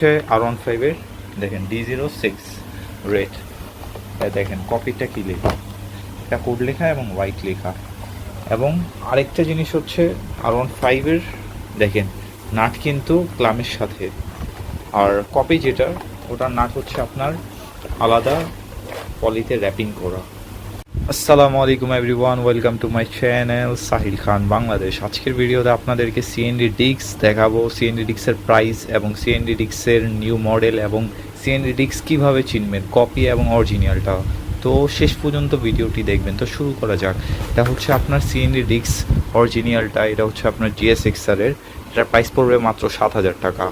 R15 দেখেন D06 red. দেখেন কপিটা কি লেখা, এটা কোড লেখা এবং হোয়াইট লেখা। এবং আরেকটা জিনিস হচ্ছে R15 দেখেন নাট কিন্তু ক্লামের সাথে, আর কপি যেটা ওটার নাট হচ্ছে আপনার আলাদা পলিতে র্যাপিং করা। আসসালামু আলাইকুম everyone, welcome to my channel Sahil Khan Bangladesh. আজকের ভিডিওতে আপনাদেরকে সিএনডি ডিস্ক দেখাবো, সিএনডি ডিস্কের প্রাইস এবং সিএনডি ডিস্কের নিউ মডেল এবং সিএনডি ডিস্ক কীভাবে চিনবেন কপি এবং অরিজিনালটা। তো শেষ পর্যন্ত ভিডিওটি দেখবেন। তো শুরু করা যাক। এটা হচ্ছে আপনার সিএনডি ডিস্ক অরিজিনালটা, এটা হচ্ছে আপনার GSXR-এর, এটার প্রাইস পড়বে মাত্র 7,000 টাকা।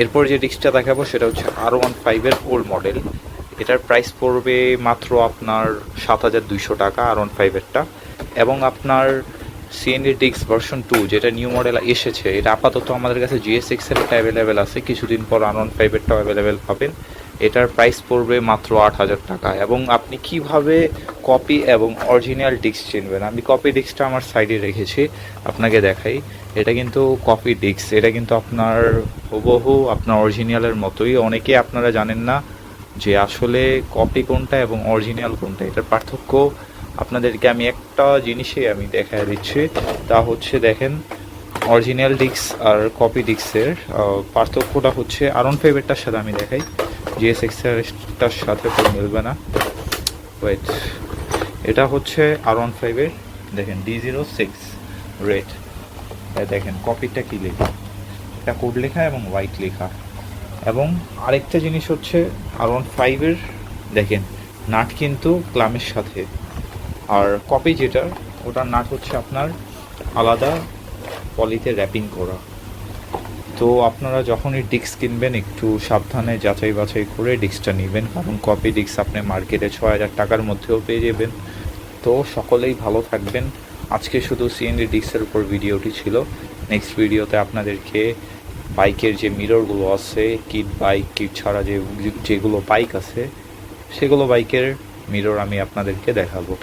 এরপর যে ডিস্কটা দেখাবো সেটা হচ্ছে R15-এর ওল্ড মডেল, এটার প্রাইস পড়বে মাত্র আপনার 7,200 টাকা R15-এরটা। এবং আপনার সিএনডি ডিস্ক ভার্সন 2 যেটা নিউ মডেল এসেছে, এটা আপাতত আমাদের কাছে GSXR-এটা অ্যাভেলেবেল আছে, কিছুদিন পর R15-এরটাও অ্যাভেলেবেল পাবেন। এটার প্রাইস পড়বে মাত্র 8,000 টাকা। এবং আপনি কিভাবে কপি এবং অরিজিনাল ডিস্ক চিনবেন, আমি কপি ডিস্কটা আমার সাইডে রেখেছি, আপনাকে দেখাই। এটা কিন্তু কপি ডিস্ক, এটা কিন্তু আপনার হুবহু আপনার অরিজিনালের মতোই। অনেকে আপনারা জানেন না যে আসলে কপি কোনটা এবং অরিজিনাল কোনটা, এটার পার্থক্য আপনাদেরকে আমি একটা জিনিসে আমি দেখা দিচ্ছি। তা হচ্ছে দেখেন, অরিজিনাল ডিস্ক আর কপি ডিস্কের পার্থক্যটা হচ্ছে R15-এরটার সাথে আমি দেখাই, GSXR-টার সাথে তো মিলবে না। ওয়েট, এটা হচ্ছে R15-এর, দেখেন D06 রেড। দেখেন কপিটা কি লেখা, এটা কোড লেখা এবং হোয়াইট লেখা। এবং আরেকটা জিনিস হচ্ছে R15-এর দেখেন নাট কিন্তু ক্লামের সাথে, আর কপি যেটা ওটার নাট হচ্ছে আপনার আলাদা পলিতে র্যাপিং করা। তো আপনারা যখনই ডিস্ক কিনবেন একটু সাবধানে যাচাই বাছাই করে ডিস্কটা নেবেন, কারণ কপি ডিস্ক আপনি মার্কেটে 6,000 টাকার মধ্যেও পেয়ে যাবেন। তো সকলেই ভালো থাকবেন। আজকে শুধু সিএনডি ডিস্কের উপর ভিডিওটি ছিল। নেক্সট ভিডিওতে আপনাদেরকে বাইকের যে মিররগুলো আছে, কিট বাইক, কিট ছাড়া যেগুলো বাইক আছে সেগুলো বাইকের মিরর আমি আপনাদেরকে দেখাবো।